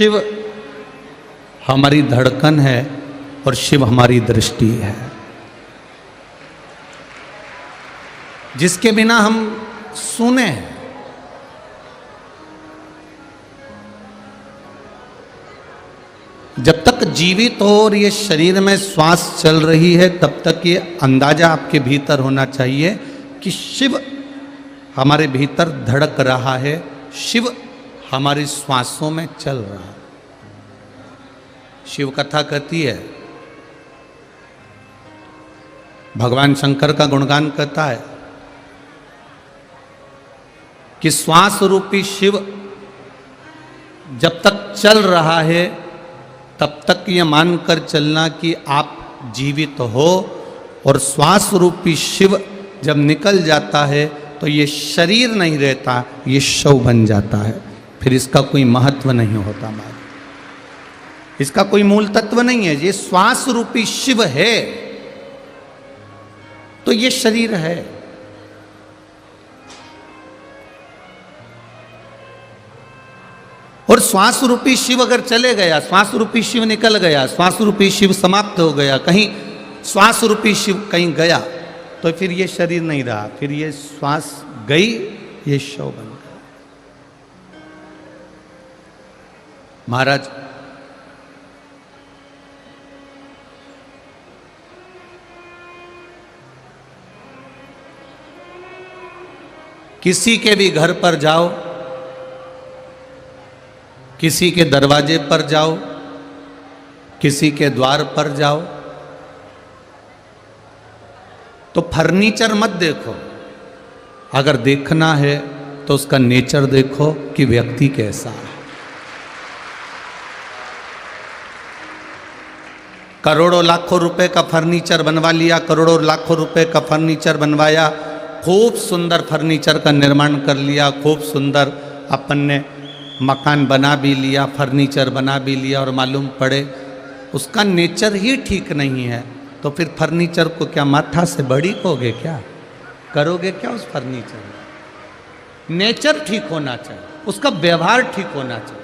शिव हमारी धड़कन है और शिव हमारी दृष्टि है, जिसके बिना हम सूने हैं। जब तक जीवित हो और ये शरीर में श्वास चल रही है तब तक ये अंदाजा आपके भीतर होना चाहिए कि शिव हमारे भीतर धड़क रहा है, शिव हमारी श्वासों में चल रहा है। शिव कथा कहती है, भगवान शंकर का गुणगान कहता है कि श्वास रूपी शिव जब तक चल रहा है तब तक ये मानकर चलना कि आप जीवित हो, और श्वास रूपी शिव जब निकल जाता है तो ये शरीर नहीं रहता, ये शव बन जाता है। फिर इसका कोई महत्व नहीं होता, इसका कोई मूल तत्व नहीं है। ये श्वास रूपी शिव है तो ये शरीर है। और श्वास रूपी शिव अगर चले गया, श्वास रूपी शिव निकल गया, श्वास रूपी शिव समाप्त हो गया, कहीं श्वास रूपी शिव कहीं गया, तो फिर ये शरीर नहीं रहा, फिर ये श्वास गई, ये शव बन गया। महाराज किसी के भी घर पर जाओ, किसी के दरवाजे पर जाओ, किसी के द्वार पर जाओ, तो फर्नीचर मत देखो। अगर देखना है तो उसका नेचर देखो कि व्यक्ति कैसा है। करोड़ों लाखों रुपए का फर्नीचर बनवा लिया, करोड़ों लाखों रुपए का फर्नीचर बनवाया, खूब सुंदर फर्नीचर का निर्माण कर लिया, खूब सुंदर अपन ने मकान बना भी लिया, फर्नीचर बना भी लिया, और मालूम पड़े उसका नेचर ही ठीक नहीं है, तो फिर फर्नीचर को क्या माथा से बड़ी करोगे, क्या करोगे, क्या उस फर्नीचर में? नेचर ठीक होना चाहिए, उसका व्यवहार ठीक होना चाहिए।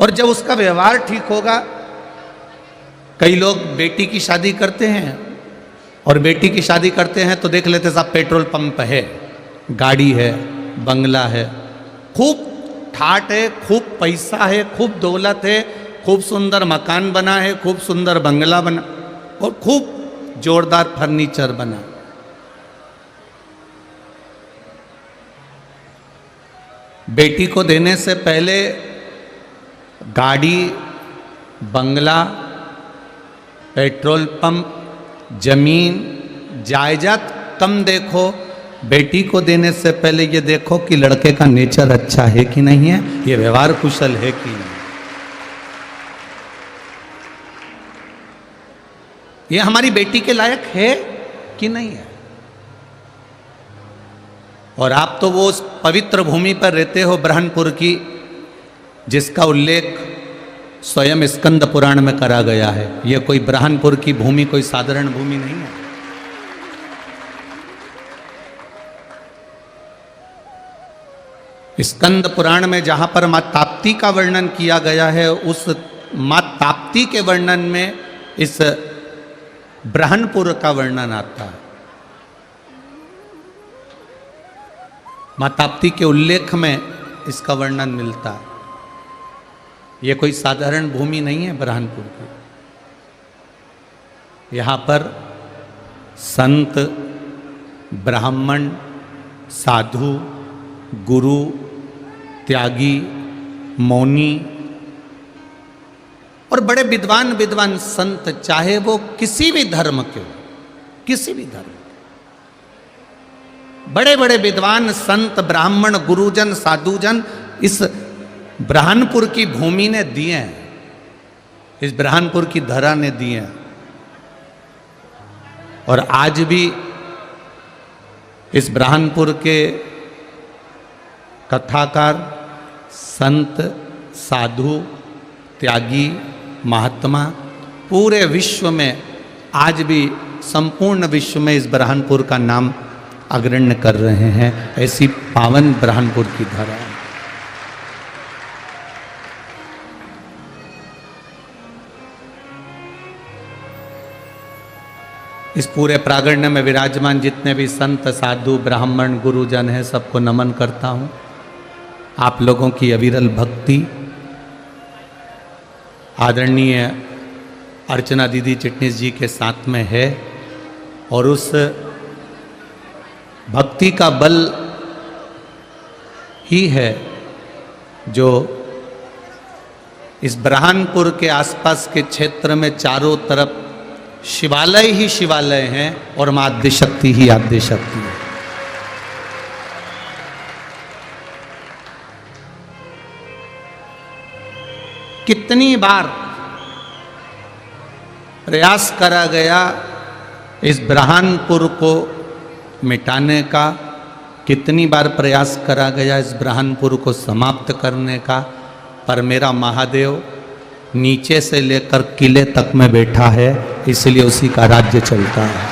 और जब उसका व्यवहार ठीक होगा, कई लोग बेटी की शादी करते हैं, और बेटी की शादी करते हैं तो देख लेते साहब पेट्रोल पंप है, गाड़ी है, बंगला है, खूब ठाट है, खूब पैसा है, खूब दौलत है, खूब सुंदर मकान बना है, खूब सुंदर बंगला बना, और खूब जोरदार फर्नीचर बना। बेटी को देने से पहले गाड़ी, बंगला, पेट्रोल पंप, जमीन, जायदाद कम देखो। बेटी को देने से पहले ये देखो कि लड़के का नेचर अच्छा है कि नहीं है, ये व्यवहार कुशल है कि नहीं। ये हमारी बेटी के लायक है कि नहीं है। और आप तो वो उस पवित्र भूमि पर रहते हो ब्रह्मपुर की, जिसका उल्लेख स्वयं स्कंद पुराण में करा गया है। यह कोई ब्रह्मपुर की भूमि कोई साधारण भूमि नहीं है। स्कंद पुराण में जहां पर मां ताप्ती का वर्णन किया गया है, उस मां ताप्ती के वर्णन में इस ब्रह्मपुर का वर्णन आता है। मां ताप्ती के उल्लेख में इसका वर्णन मिलता है। यह कोई साधारण भूमि नहीं है ब्रह्मपुर की। यहाँ पर संत, ब्राह्मण, साधु, गुरु, त्यागी, मौनी और बड़े विद्वान विद्वान संत, चाहे वो किसी भी धर्म के हो, किसी भी धर्म, बड़े बड़े विद्वान संत, ब्राह्मण, गुरुजन, साधुजन इस ब्रह्मपुर की भूमि ने दिए हैं, इस ब्रह्मपुर की धरा ने दिए हैं। और आज भी इस ब्रह्मपुर के कथाकार, संत, साधु, त्यागी, महात्मा पूरे विश्व में, आज भी संपूर्ण विश्व में इस ब्रह्मपुर का नाम अग्रण्य कर रहे हैं। ऐसी पावन ब्रह्मपुर की धरा है। इस पूरे प्रांगण में विराजमान जितने भी संत साधु ब्राह्मण गुरुजन हैं, सबको नमन करता हूँ। आप लोगों की अविरल भक्ति आदरणीय अर्चना दीदी चिटनीस जी के साथ में है, और उस भक्ति का बल ही है जो इस ब्रह्मपुर के आसपास के क्षेत्र में चारों तरफ शिवालय ही शिवालय हैं और मां आद्य शक्ति ही आद्य शक्ति है। कितनी बार प्रयास करा गया इस ब्रह्मपुर को मिटाने का, कितनी बार प्रयास करा गया इस ब्रह्मपुर को समाप्त करने का, पर मेरा महादेव नीचे से लेकर किले तक में बैठा है, इसलिए उसी का राज्य चलता है।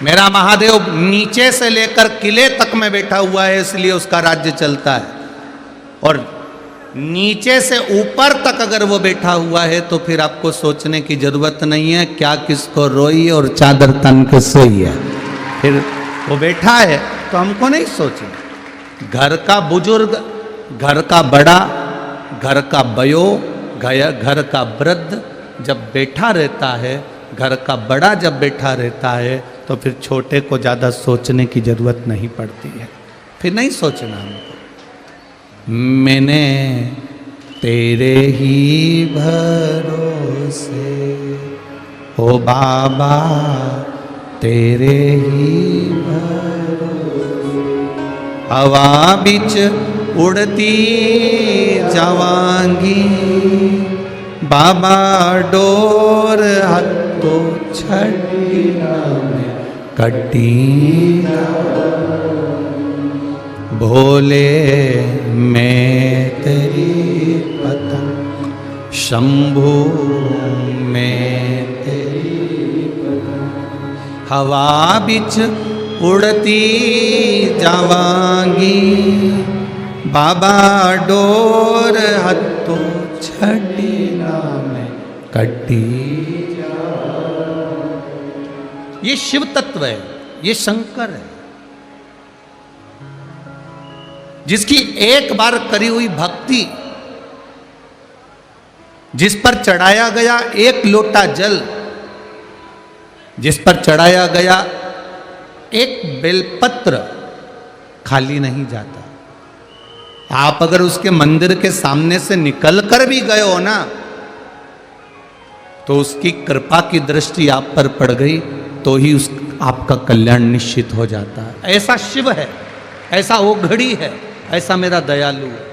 मेरा महादेव नीचे से लेकर किले तक में बैठा हुआ है, इसलिए उसका राज्य चलता है। और नीचे से ऊपर तक अगर वो बैठा हुआ है तो फिर आपको सोचने की जरूरत नहीं है क्या किसको रोई और चादर तन के सोई है। फिर वो बैठा है तो हमको नहीं सोचना। घर का बुजुर्ग, घर का बड़ा, घर का बयो, घर का वृद्ध जब बैठा रहता है, घर का बड़ा जब बैठा रहता है तो फिर छोटे को ज़्यादा सोचने की ज़रूरत नहीं पड़ती है। फिर नहीं सोचना हमको। मैंने तेरे ही भरोसे ओ बाबा, तेरे ही भरोसे हवा बिच उड़ती जावांगी, बाबा डोर हत्तो छड़ी में कटी, भोले मैं तेरी पतंग, शंभू मैं तेरी पतंग, हवा बिच उड़ती जावांगी, बाबा डोर हत्तो छड़ी में कटी। ये शिव तत्व है, ये शंकर है, जिसकी एक बार करी हुई भक्ति, जिस पर चढ़ाया गया एक लोटा जल, जिस पर चढ़ाया गया एक बेलपत्र, खाली नहीं जाता। आप अगर उसके मंदिर के सामने से निकल कर भी गए हो ना, तो उसकी कृपा की दृष्टि आप पर पड़ गई तो ही उस आपका कल्याण निश्चित हो जाता है। ऐसा शिव है, ऐसा ओघड़ी है, ऐसा मेरा दयालु है।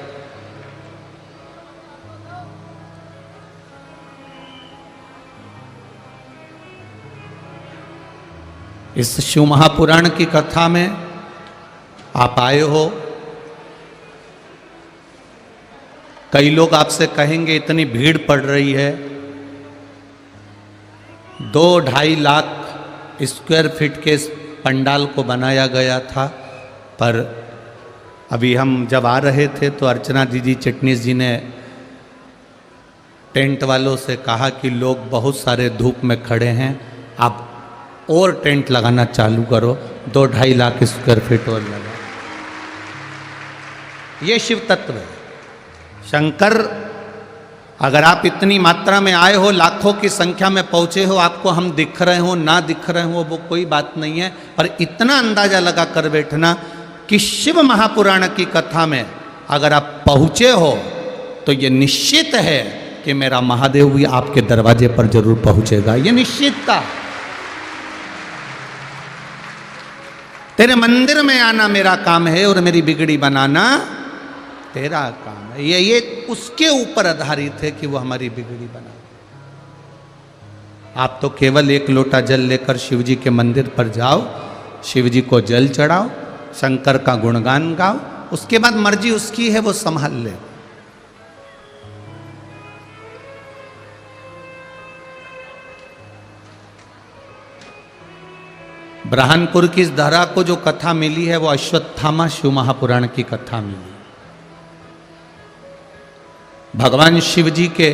इस शिव महापुराण की कथा में आप आए हो। कई लोग आपसे कहेंगे इतनी भीड़ पड़ रही है, 2-2.5 लाख स्क्वायर फीट के इस पंडाल को बनाया गया था। पर अभी हम जब आ रहे थे तो अर्चना दीदी चिटनीस जी ने टेंट वालों से कहा कि लोग बहुत सारे धूप में खड़े हैं, आप और टेंट लगाना चालू करो, 2-2.5 लाख स्क्वायर फीट और लगा। ये शिव तत्व है। शंकर, अगर आप इतनी मात्रा में आए हो, लाखों की संख्या में पहुंचे हो, आपको हम दिख रहे हो ना दिख रहे हो वो कोई बात नहीं है, पर इतना अंदाजा लगा कर बैठना कि शिव महापुराण की कथा में अगर आप पहुंचे हो तो ये निश्चित है कि मेरा महादेव भी आपके दरवाजे पर जरूर पहुंचेगा। ये निश्चितता। तेरे मंदिर में आना मेरा काम है और मेरी बिगड़ी बनाना तेरा काम है। ये उसके ऊपर आधारित है कि वो हमारी बिगड़ी बना। आप तो केवल एक लोटा जल लेकर शिव जी के मंदिर पर जाओ, शिव जी को जल चढ़ाओ, शंकर का गुणगान गाओ, उसके बाद मर्जी उसकी है, वो संभाल ले। ब्रह्मपुर की इस धरा को जो कथा मिली है वो अश्वत्थामा शिव महापुराण की कथा मिली। भगवान शिव जी के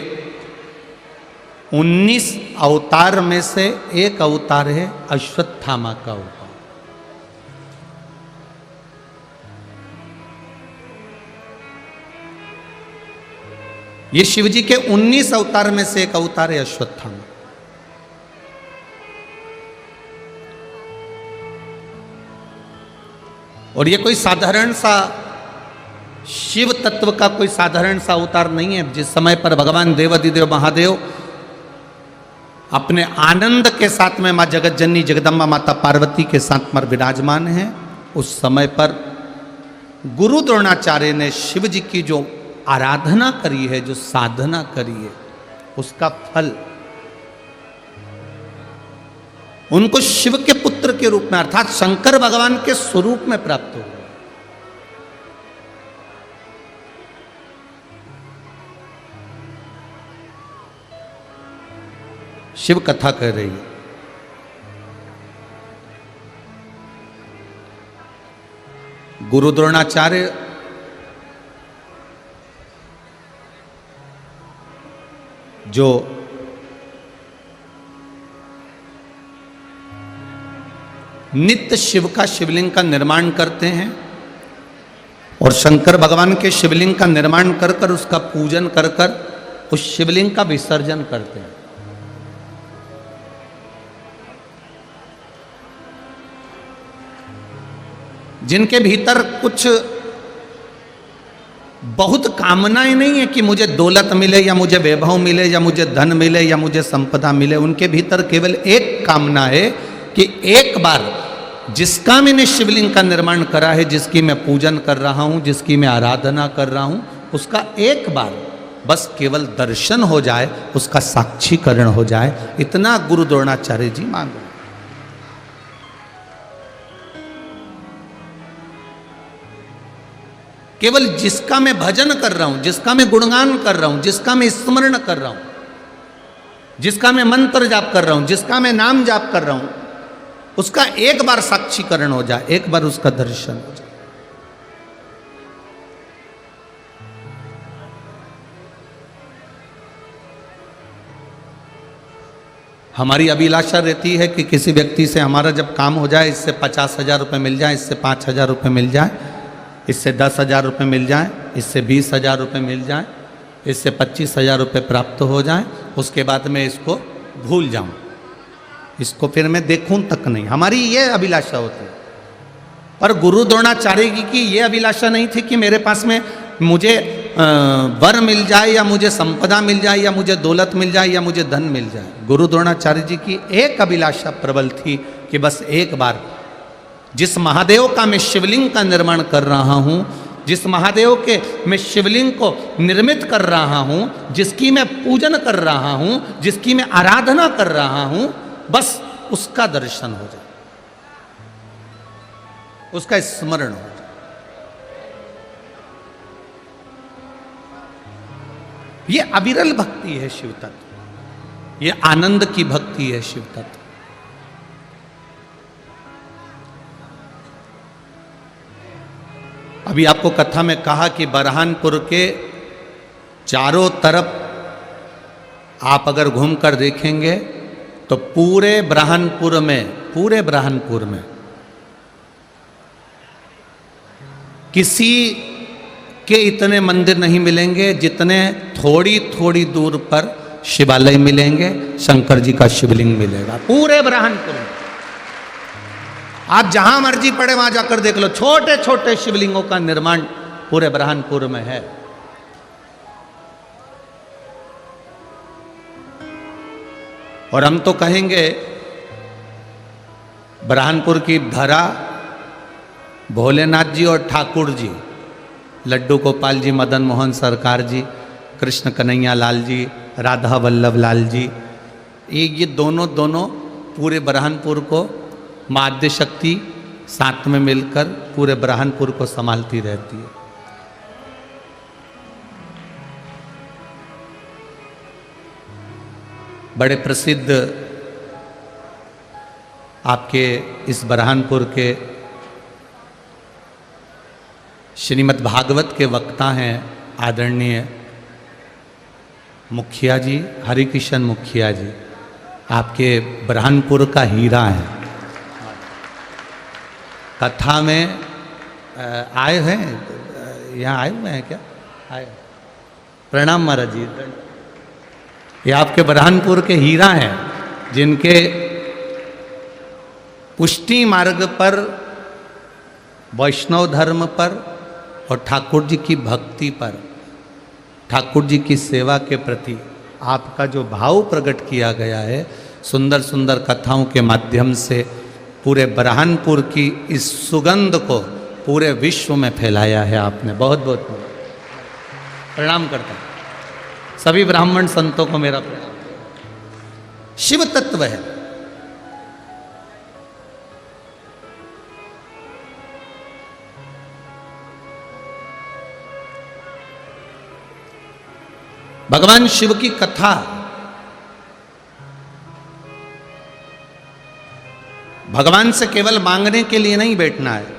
19 अवतार में से एक अवतार है अश्वत्थामा का अवतार। ये शिव जी के 19 अवतार में से एक अवतार है अश्वत्थामा। और ये कोई साधारण सा शिव तत्व का कोई साधारण सा अवतार नहीं है। जिस समय पर भगवान देवाधिदेव महादेव अपने आनंद के साथ में मां जगत जननी जगदम्बा माता पार्वती के साथ में विराजमान है, उस समय पर गुरु द्रोणाचार्य ने शिव जी की जो आराधना करी है, जो साधना करी है, उसका फल उनको शिव के पुत्र के रूप में अर्थात शंकर भगवान के स्वरूप में प्राप्त हुआ। शिव कथा कह रही है। गुरु द्रोणाचार्य जो नित्य शिव का शिवलिंग का निर्माण करते हैं और शंकर भगवान के शिवलिंग का निर्माण कर कर उसका पूजन कर कर उस शिवलिंग का विसर्जन करते हैं। जिनके भीतर कुछ बहुत कामनाएं नहीं है कि मुझे दौलत मिले या मुझे वैभव मिले या मुझे धन मिले या मुझे संपदा मिले, उनके भीतर केवल एक कामना है कि एक बार जिसका मैंने शिवलिंग का निर्माण करा है, जिसकी मैं पूजन कर रहा हूं, जिसकी मैं आराधना कर रहा हूं, उसका एक बार बस केवल दर्शन हो जाए, उसका साक्षीकरण हो जाए, इतना गुरु द्रोणाचार्य जी मांग रहे। केवल जिसका मैं भजन कर रहा हूं, जिसका मैं गुणगान कर रहा हूं, जिसका मैं स्मरण कर रहा हूं, जिसका मैं मंत्र जाप कर रहा हूं, जिसका मैं नाम जाप कर रहा हूं, उसका एक बार साक्षीकरण हो जाए, एक बार उसका दर्शन हो जाए। हमारी अभिलाषा रहती है कि किसी व्यक्ति से हमारा जब काम हो जाए, इससे 50,000 रुपये मिल जाए, इससे 5,000 रुपये मिल जाए, इससे 10,000 रुपये मिल जाए, इससे 20,000 रुपये मिल जाए, इससे 25,000 रुपये प्राप्त हो जाए, उसके बाद मैं इसको भूल जाऊं, इसको फिर मैं देखूं तक नहीं। हमारी ये अभिलाषा होती है। पर गुरु द्रोणाचार्य जी की ये अभिलाषा नहीं थी कि मेरे पास में मुझे वर मिल जाए या मुझे संपदा मिल जाए या मुझे दौलत मिल जाए या मुझे धन मिल जाए। गुरु द्रोणाचार्य जी की एक अभिलाषा प्रबल थी कि बस एक बार जिस महादेव का मैं शिवलिंग का निर्माण कर रहा हूं, जिस महादेव के मैं शिवलिंग को निर्मित कर रहा हूं, जिसकी मैं पूजन कर रहा हूं, जिसकी मैं आराधना कर रहा हूं, बस उसका दर्शन हो जाए, उसका स्मरण हो जाए। ये अविरल भक्ति है शिव तत्व, ये आनंद की भक्ति है शिव तत्व। अभी आपको कथा में कहा कि बरहानपुर के चारों तरफ आप अगर घूमकर देखेंगे तो पूरे बरहानपुर में किसी के इतने मंदिर नहीं मिलेंगे जितने थोड़ी थोड़ी दूर पर शिवालय मिलेंगे, शंकर जी का शिवलिंग मिलेगा पूरे बरहानपुर में। आप जहां मर्जी पड़े वहां जाकर देख लो, छोटे छोटे शिवलिंगों का निर्माण पूरे बरहानपुर में है। और हम तो कहेंगे बरहानपुर की धरा भोलेनाथ जी और ठाकुर जी, लड्डू गोपाल जी, मदन मोहन सरकार जी, कृष्ण कन्हैया लाल जी, राधा वल्लभ लाल जी, ये दोनों पूरे बरहानपुर को मां आद्य शक्ति साथ में मिलकर पूरे बरहानपुर को संभालती रहती है। बड़े प्रसिद्ध आपके इस बरहानपुर के श्रीमद् भागवत के वक्ता हैं आदरणीय मुखिया जी, हरिकिशन मुखिया जी, आपके बुरहानपुर का हीरा है। कथा में आए हैं, यहाँ आए हुए हैं क्या? आए। प्रणाम महाराज जी। ये आपके बुरहानपुर के हीरा हैं, जिनके पुष्टि मार्ग पर, वैष्णव धर्म पर और ठाकुर जी की भक्ति पर, ठाकुर जी की सेवा के प्रति आपका जो भाव प्रकट किया गया है, सुंदर सुंदर कथाओं के माध्यम से पूरे बुरहानपुर की इस सुगंध को पूरे विश्व में फैलाया है आपने। बहुत बहुत प्रणाम करता हूँ। सभी ब्राह्मण संतों को मेरा प्रणाम। शिव तत्व है। भगवान शिव की कथा भगवान से केवल मांगने के लिए नहीं बैठना है।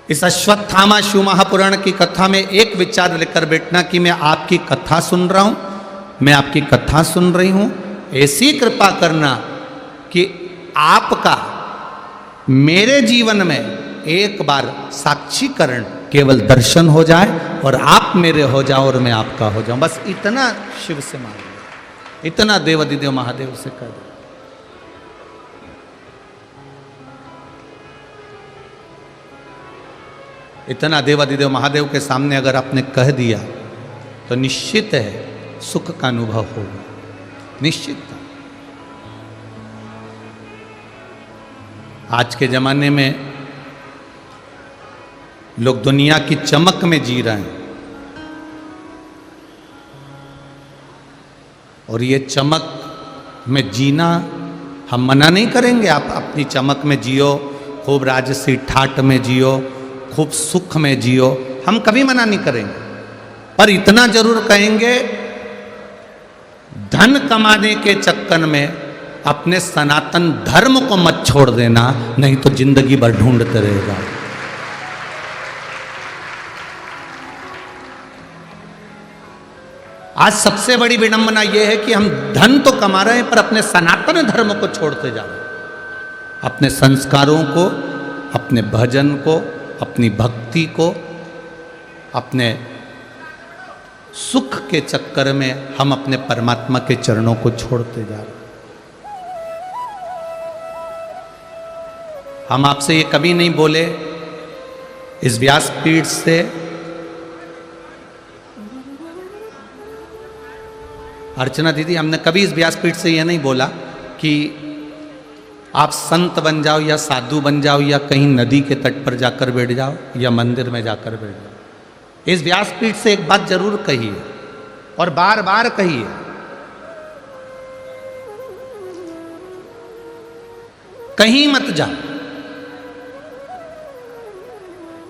इस अश्वत्थामा शिव महापुराण की कथा में एक विचार लेकर बैठना कि मैं आपकी कथा सुन रहा हूं, मैं आपकी कथा सुन रही हूं, ऐसी कृपा करना कि आपका मेरे जीवन में एक बार साक्षीकरण, केवल दर्शन हो जाए और आप मेरे हो जाओ और मैं आपका हो जाऊं। बस इतना शिव से मांग लो, इतना देवाधिदेव महादेव से कर दो। इतना देवाधिदेव महादेव के सामने अगर आपने कह दिया तो निश्चित है सुख का अनुभव होगा, निश्चित। आज के जमाने में लोग दुनिया की चमक में जी रहे हैं, और ये चमक में जीना हम मना नहीं करेंगे। आप अपनी चमक में जियो, खूब राजसी ठाट में जियो, खूब सुख में जियो, हम कभी मना नहीं करेंगे। पर इतना जरूर कहेंगे, धन कमाने के चक्कर में अपने सनातन धर्म को मत छोड़ देना, नहीं तो जिंदगी भर ढूंढते रहेगा। आज सबसे बड़ी विडंबना यह है कि हम धन तो कमा रहे हैं पर अपने सनातन धर्म को छोड़ते जा रहे हैं। अपने संस्कारों को, अपने भजन को, अपनी भक्ति को, अपने सुख के चक्कर में हम अपने परमात्मा के चरणों को छोड़ते जा रहे हैं। हम आपसे ये कभी नहीं बोले इस व्यासपीठ से अर्चना दीदी, हमने कभी इस व्यासपीठ से यह नहीं बोला कि आप संत बन जाओ या साधु बन जाओ या कहीं नदी के तट पर जाकर बैठ जाओ या मंदिर में जाकर बैठ जाओ। इस व्यासपीठ से एक बात जरूर कही है और बार बार कही है, कहीं मत जाओ।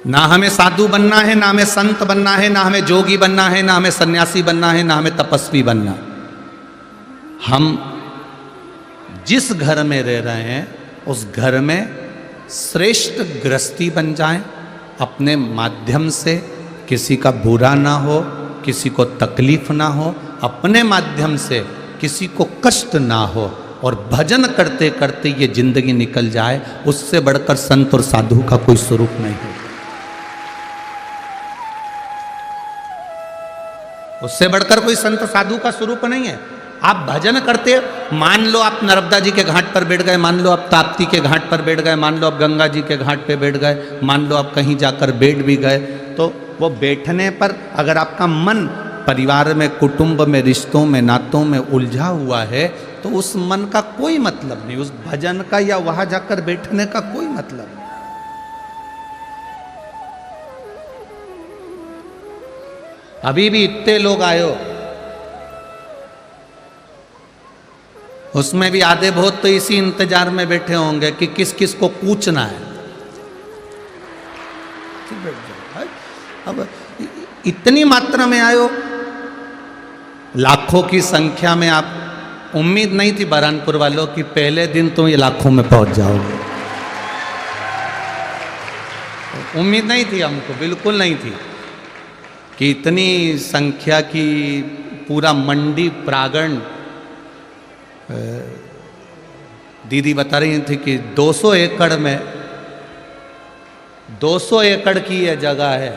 ना हमें साधु बनना है, ना हमें संत बनना है, ना हमें जोगी बनना है, ना हमें सन्यासी बनना है, ना हमें तपस्वी बनना। हम जिस घर में रह रहे हैं उस घर में श्रेष्ठ गृहस्थी बन जाएं, अपने माध्यम से किसी का बुरा ना हो, किसी को तकलीफ ना हो, अपने माध्यम से किसी को कष्ट ना हो, और भजन करते करते ये जिंदगी निकल जाए। उससे बढ़कर संत और साधु का कोई स्वरूप नहीं है। उससे बढ़कर कोई संत साधु का स्वरूप नहीं है। आप भजन करते, मान लो आप नर्मदा जी के घाट पर बैठ गए, मान लो आप ताप्ती के घाट पर बैठ गए, मान लो आप गंगा जी के घाट पे बैठ गए, मान लो आप कहीं जाकर बैठ भी गए, तो वो बैठने पर अगर आपका मन परिवार में, कुटुंब में, रिश्तों में, नातों में उलझा हुआ है तो उस मन का कोई मतलब नहीं, उस भजन का या वहां जाकर बैठने का कोई मतलब नहीं। अभी भी इतने लोग आयो, उसमें भी आधे बहुत तो इसी इंतजार में बैठे होंगे कि किस किस को पूछना है। अब इतनी मात्रा में आयो, लाखों की संख्या में। आप उम्मीद नहीं थी बुरहानपुर वालों की पहले दिन तुम ये लाखों में पहुंच जाओगे, उम्मीद नहीं थी हमको, बिल्कुल नहीं थी कि इतनी संख्या की पूरा मंडी प्रांगण, दीदी बता रही थी कि 200 एकड़ में 200 एकड़ की यह जगह है।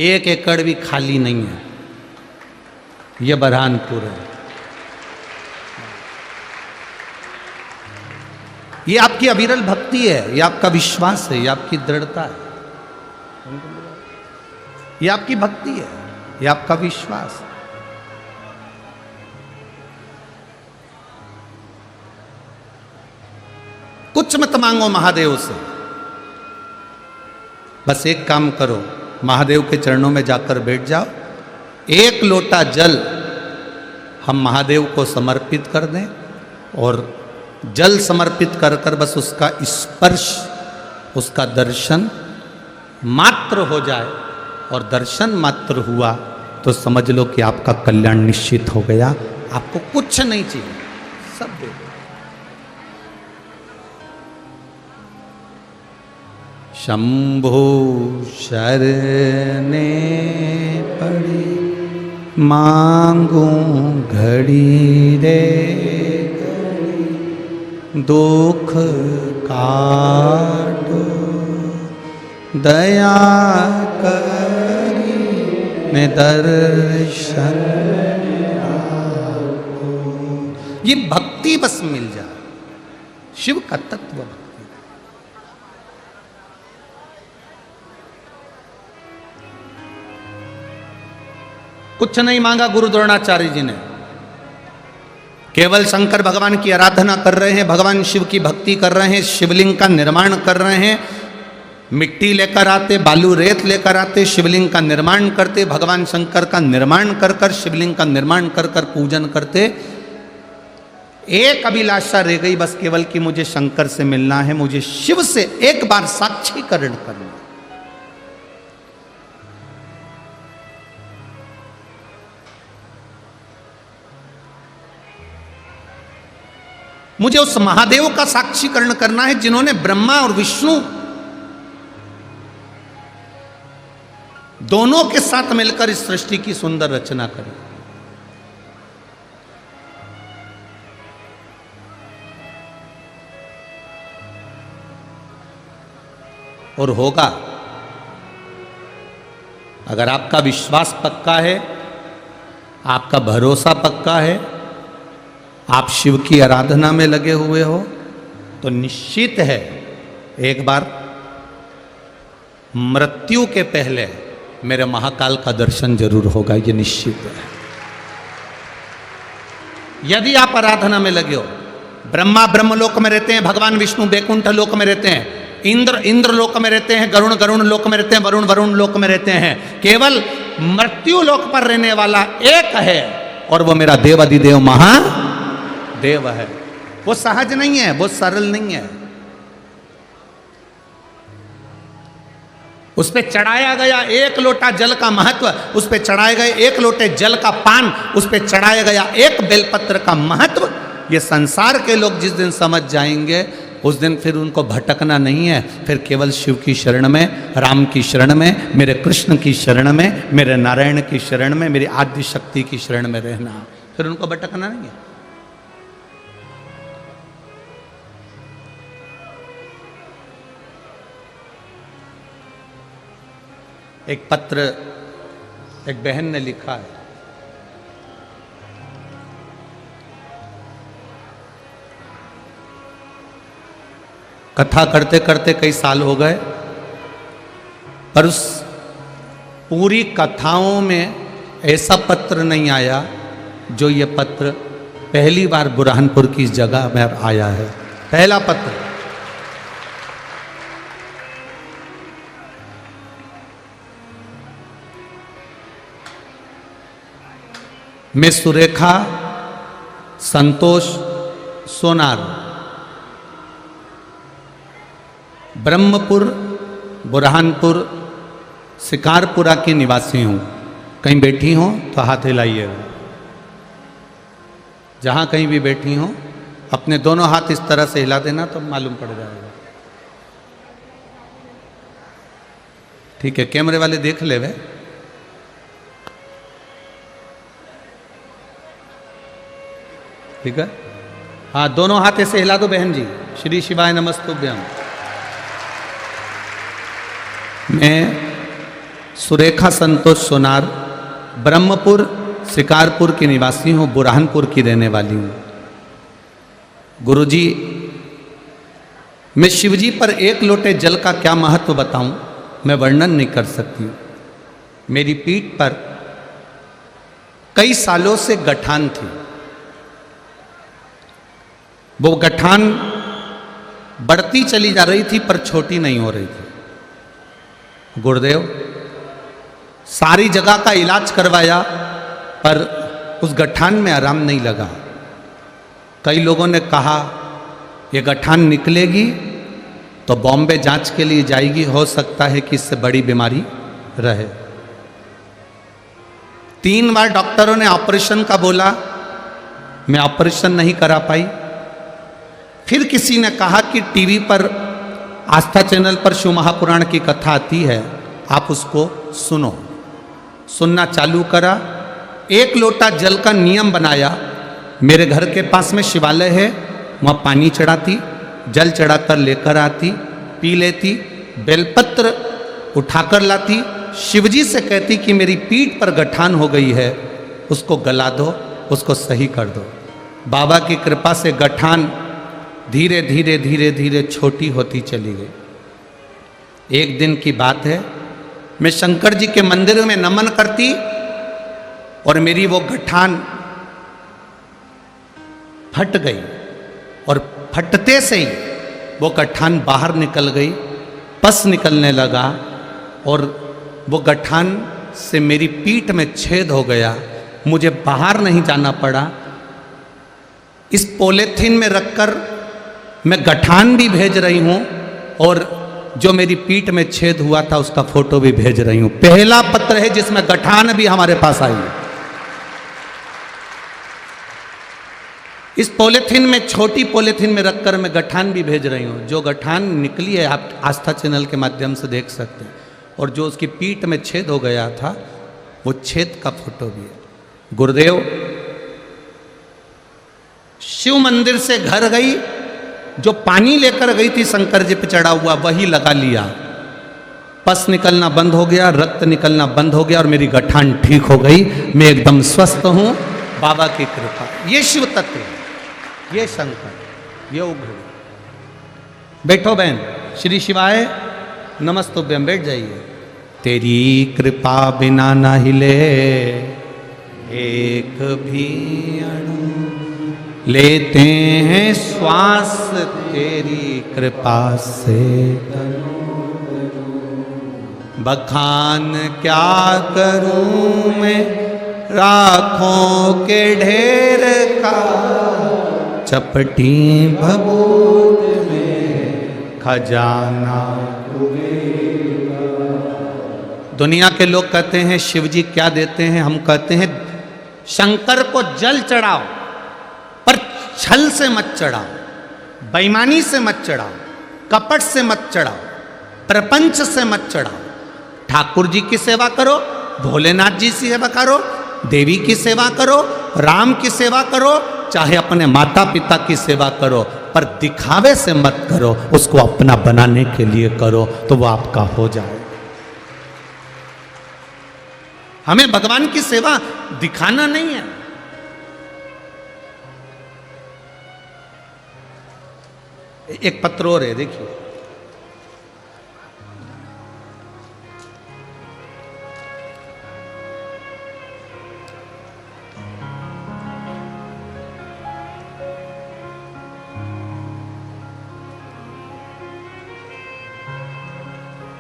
एक एकड़ भी खाली नहीं है। यह बरहानपुर है। ये आपकी अविरल भक्ति है, ये आपका विश्वास है, ये आपकी दृढ़ता है, ये आपकी भक्ति है, ये आपका विश्वास है। कुछ मत मांगो महादेव से, बस एक काम करो, महादेव के चरणों में जाकर बैठ जाओ। एक लोटा जल हम महादेव को समर्पित कर दें और जल समर्पित कर कर बस उसका स्पर्श, उसका दर्शन मात्र हो जाए, और दर्शन मात्र हुआ तो समझ लो कि आपका कल्याण निश्चित हो गया। आपको कुछ नहीं चाहिए, सब दे दो। शंभो शरणे पड़ी मांगू घड़ी रे, दुख काटो दया करी ने दर्शन आपको। ये भक्ति बस मिल जाए, शिव का तत्व भक्ति। कुछ नहीं मांगा गुरु द्रोणाचार्य जी ने, केवल शंकर भगवान की आराधना कर रहे हैं, भगवान शिव की भक्ति कर रहे हैं, शिवलिंग का निर्माण कर रहे हैं। मिट्टी लेकर आते, बालू रेत लेकर आते, शिवलिंग का निर्माण करते, भगवान शंकर का निर्माण कर कर, शिवलिंग का निर्माण कर कर पूजन करते। एक अभिलाषा रह गई बस केवल कि मुझे शंकर से मिलना है, मुझे शिव से एक बार साक्षीकरण करना। मुझे उस महादेव का साक्षीकरण करना है जिन्होंने ब्रह्मा और विष्णु दोनों के साथ मिलकर इस सृष्टि की सुंदर रचना करी। और होगा, अगर आपका विश्वास पक्का है, आपका भरोसा पक्का है, आप शिव की आराधना में लगे हुए हो, तो निश्चित है एक बार मृत्यु के पहले मेरे महाकाल का दर्शन जरूर होगा, ये निश्चित है। यदि आप आराधना में लगे हो, ब्रह्मा ब्रह्मलोक में रहते हैं, भगवान विष्णु बैकुंठ लोक में रहते हैं, इंद्र लोक में रहते हैं, गरुण लोक में रहते हैं, वरुण लोक में रहते हैं। केवल मृत्यु लोक पर रहने वाला एक है, और वो मेरा देव अधिदेव महादेव है। वो सहज नहीं है, वो सरल नहीं है। उस पे चढ़ाया गया एक लोटा जल का महत्व, उस पे चढ़ाए गए एक लोटे जल का पान, उस पे चढ़ाया गया एक बेलपत्र का महत्व, ये संसार के लोग जिस दिन समझ जाएंगे, उस दिन फिर उनको भटकना नहीं है। फिर केवल शिव की शरण में, राम की शरण में, मेरे कृष्ण की शरण में, मेरे नारायण की शरण में, मेरी आद्य शक्ति की शरण में रहना, फिर उनको भटकना नहीं है। एक पत्र एक बहन ने लिखा है, कथा करते करते कई साल हो गए, पर उस पूरी कथाओं में ऐसा पत्र नहीं आया जो ये पत्र पहली बार बुरहानपुर की इस जगह में आया है। पहला पत्र। मैं सुरेखा संतोष सोनार ब्रह्मपुर बुरहानपुर शिकारपुरा की निवासी हूँ। कहीं बैठी हो तो हाथ हिलाइएगा। जहाँ कहीं भी बैठी हो अपने दोनों हाथ इस तरह से हिला देना तो मालूम पड़ जाएगा। ठीक है, कैमरे वाले देख ले वे। ठीक है, हाँ दोनों हाथ ऐसे हिला दो बहन जी। श्री शिवाय नमस्तुभ्यम। मैं सुरेखा संतोष सोनार ब्रह्मपुर शिकारपुर की निवासी हूँ, बुरहानपुर की रहने वाली हूँ। गुरुजी, मैं शिवजी पर एक लोटे जल का क्या महत्व बताऊं, मैं वर्णन नहीं कर सकती हूँ। मेरी पीठ पर कई सालों से गठान थी। वो गठान बढ़ती चली जा रही थी पर छोटी नहीं हो रही थी। गुरुदेव, सारी जगह का इलाज करवाया पर उस गठान में आराम नहीं लगा। कई लोगों ने कहा ये गठान निकलेगी तो बॉम्बे जांच के लिए जाएगी, हो सकता है कि इससे बड़ी बीमारी रहे। 3 बार डॉक्टरों ने ऑपरेशन का बोला, मैं ऑपरेशन नहीं करा पाई। फिर किसी ने कहा कि टीवी पर आस्था चैनल पर शिव महापुराण की कथा आती है, आप उसको सुनो। सुनना चालू करा। 1 लोटा जल का नियम बनाया। मेरे घर के पास में शिवालय है, वहाँ पानी चढ़ाती, जल चढ़ाकर लेकर आती, पी लेती, बेलपत्र उठाकर लाती, शिवजी से कहती कि मेरी पीठ पर गठान हो गई है, उसको गला दो, उसको सही कर दो। बाबा की कृपा से गठान धीरे धीरे धीरे धीरे छोटी होती चली गई। एक दिन की बात है, मैं शंकर जी के मंदिर में नमन करती और मेरी वो गठान फट गई और फटते से ही वो गठान बाहर निकल गई, पस निकलने लगा और वो गठान से मेरी पीठ में छेद हो गया। मुझे बाहर नहीं जाना पड़ा। इस पॉलीथीन में रखकर मैं गठान भी भेज रही हूँ और जो मेरी पीठ में छेद हुआ था उसका फोटो भी भेज रही हूँ। पहला पत्र है जिसमें गठान भी हमारे पास आई है। इस पॉलीथीन में, छोटी पॉलीथीन में रखकर मैं गठान भी भेज रही हूँ। जो गठान निकली है आप आस्था चैनल के माध्यम से देख सकते हैं, और जो उसकी पीठ में छेद हो गया था वो छेद का फोटो भी है। गुरुदेव, शिव मंदिर से घर गई, जो पानी लेकर गई थी शंकर जी पे चढ़ा हुआ वही लगा लिया, पस निकलना बंद हो गया, रक्त निकलना बंद हो गया और मेरी गठान ठीक हो गई। मैं एकदम स्वस्थ हूँ, बाबा की कृपा। ये शिव तत्व है, ये शंकर, ये उग्र। बैठो बहन। श्री शिवाय नमस्तुभ्यम। बैठ जाइए। तेरी कृपा बिना न हिले एक भी अणु, लेते हैं श्वास तेरी कृपा से। बखान क्या करूं मैं राखों के ढेर का, चपटी भभूत में खजाना। दुनिया के लोग कहते हैं शिव जी क्या देते हैं, हम कहते हैं शंकर को जल चढ़ाओ, पर छल से मत चढ़ाओ, बेईमानी से मत चढ़ाओ, कपट से मत चढ़ाओ, प्रपंच से मत चढ़ाओ। ठाकुर जी की सेवा करो, भोलेनाथ जी की सेवा करो, देवी की सेवा करो, राम की सेवा करो, चाहे अपने माता पिता की सेवा करो, पर दिखावे से मत करो। उसको अपना बनाने के लिए करो तो वो आपका हो जाए। हमें भगवान की सेवा दिखाना नहीं है। एक पत्र और है, देखिए।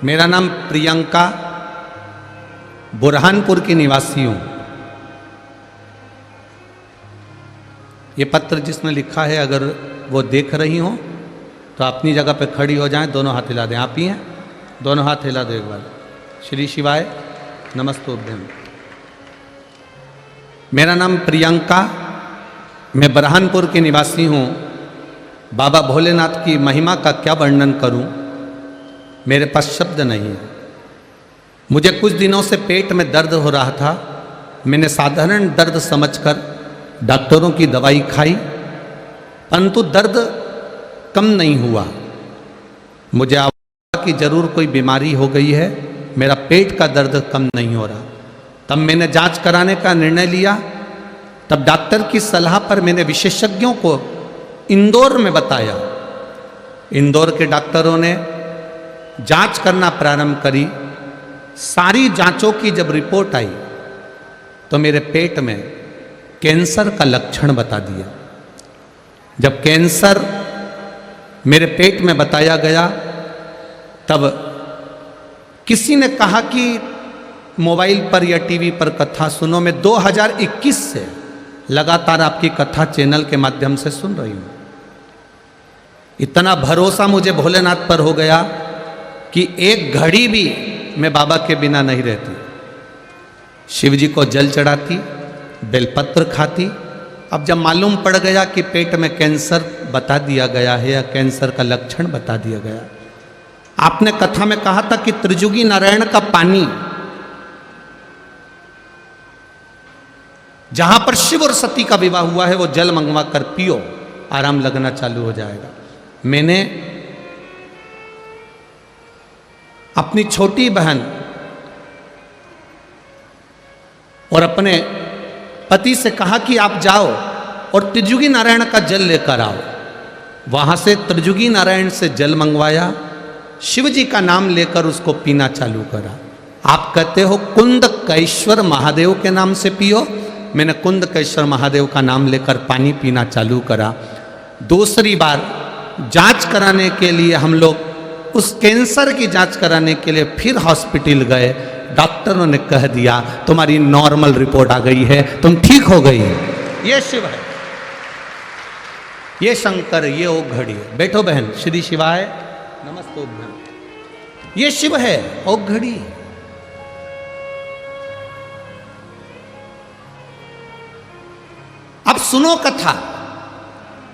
मेरा नाम प्रियंका, बुरहानपुर की निवासी हूं। ये पत्र जिसने लिखा है, अगर वो देख रही हो तो अपनी जगह पे खड़ी हो जाएं, दोनों हाथ हिला दें। आप ही हैं, दोनों हाथ हिला दो एक बार। श्री शिवाय नमस्तुभ्यम। मेरा नाम प्रियंका, मैं बुरहानपुर की निवासी हूँ। बाबा भोलेनाथ की महिमा का क्या वर्णन करूं, मेरे पास शब्द नहीं है। मुझे कुछ दिनों से पेट में दर्द हो रहा था। मैंने साधारण दर्द समझकर डॉक्टरों की दवाई खाई, परंतु दर्द कम नहीं हुआ। मुझे आवाज़ कि जरूर कोई बीमारी हो गई है, मेरा पेट का दर्द कम नहीं हो रहा। तब मैंने जांच कराने का निर्णय लिया। तब डॉक्टर की सलाह पर मैंने विशेषज्ञों को इंदौर में बताया। इंदौर के डॉक्टरों ने जांच करना प्रारंभ करी। सारी जांचों की जब रिपोर्ट आई तो मेरे पेट में कैंसर का लक्षण बता दिया। जब कैंसर मेरे पेट में बताया गया तब किसी ने कहा कि मोबाइल पर या टीवी पर कथा सुनो। मैं 2021 से लगातार आपकी कथा चैनल के माध्यम से सुन रही हूं। इतना भरोसा मुझे भोलेनाथ पर हो गया कि एक घड़ी भी मैं बाबा के बिना नहीं रहती। शिव जी को जल चढ़ाती, बेलपत्र खाती। अब जब मालूम पड़ गया कि पेट में कैंसर बता दिया गया है या कैंसर का लक्षण बता दिया गया, आपने कथा में कहा था कि त्रिजुगी नारायण का पानी जहां पर शिव और सती का विवाह हुआ है वो जल मंगवा कर पियो, आराम लगना चालू हो जाएगा। मैंने अपनी छोटी बहन और अपने पति से कहा कि आप जाओ और त्रिजुगी नारायण का जल लेकर आओ। वहां से त्रिजुगी नारायण से जल मंगवाया, शिव जी का नाम लेकर उसको पीना चालू करा। आप कहते हो कुंदकेश्वर महादेव के नाम से पियो, मैंने कुंदकेश्वर महादेव का नाम लेकर पानी पीना चालू करा। दूसरी बार जांच कराने के लिए हम लोग उस कैंसर की जांच कराने के लिए फिर हॉस्पिटल गए। डॉक्टरों ने कह दिया तुम्हारी नॉर्मल रिपोर्ट आ गई है, तुम ठीक हो गई। ये शिव है, ये शंकर, ये ओ घड़ी है। बैठो बहन, श्री शिवाय नमस्ते। ये शिव है, ओ घड़ी। अब सुनो कथा,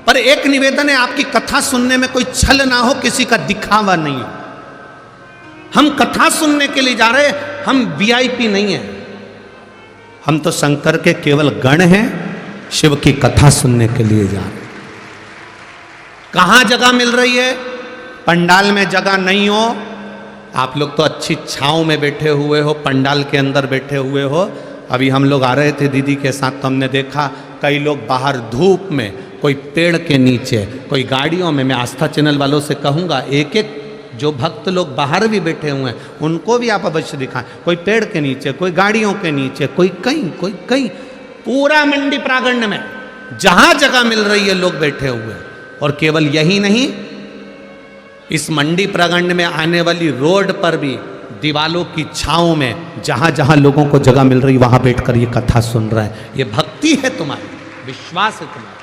पर एक निवेदन है, आपकी कथा सुनने में कोई छल ना हो, किसी का दिखावा नहीं हो। हम कथा सुनने के लिए जा रहे हैं, हम वीआईपी नहीं है। हम तो शंकर के केवल गण हैं, शिव की कथा सुनने के लिए जा रहे हैं। कहां जगह मिल रही है? पंडाल में जगह नहीं हो, आप लोग तो अच्छी छांव में बैठे हुए हो, पंडाल के अंदर बैठे हुए हो। अभी हम लोग आ रहे थे दीदी के साथ तो हमने देखा कई लोग बाहर धूप में, कोई पेड़ के नीचे, कोई गाड़ियों में। मैं आस्था चैनल वालों से कहूँगा एक एक जो भक्त लोग बाहर भी बैठे हुए हैं उनको भी आप अवश्य दिखाएं। कोई पेड़ के नीचे, कोई गाड़ियों के नीचे, कोई कहीं। पूरा मंडी प्रांगण में जहां जगह मिल रही है लोग बैठे हुए हैं। और केवल यही नहीं, इस मंडी प्रांगण में आने वाली रोड पर भी दीवालों की छांव में जहां जहां लोगों को जगह मिल रही वहां बैठकर ये कथा सुन रहे हैं। ये भक्ति है तुम्हारी, विश्वास है तुम्हारा।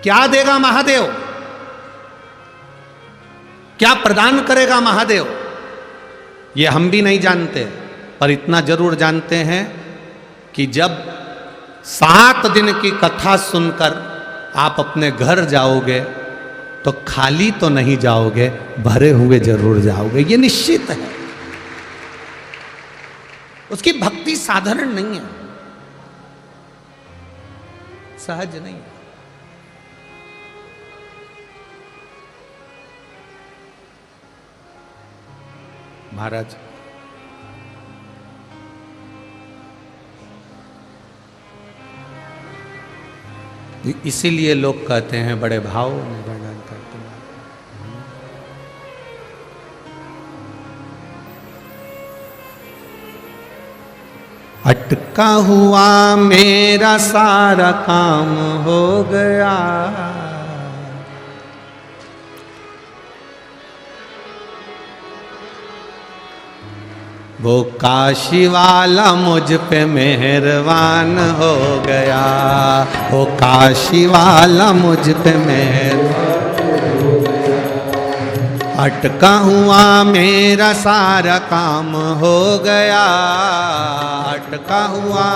क्या देगा महादेव, क्या प्रदान करेगा महादेव, ये हम भी नहीं जानते। पर इतना जरूर जानते हैं कि जब 7 दिन की कथा सुनकर आप अपने घर जाओगे तो खाली तो नहीं जाओगे, भरे हुए जरूर जाओगे, ये निश्चित है। उसकी भक्ति साधारण नहीं है, सहज नहीं है। महाराज इसीलिए लोग कहते हैं बड़े भाव में वर्णन करते हैं। अटका हुआ मेरा सारा काम हो गया, वो काशी वाला मुझ पे मेहरबान हो गया, वो काशी वाला मुझ पे मेहरबान हो गया। अटका हुआ मेरा सारा काम हो गया, अटका हुआ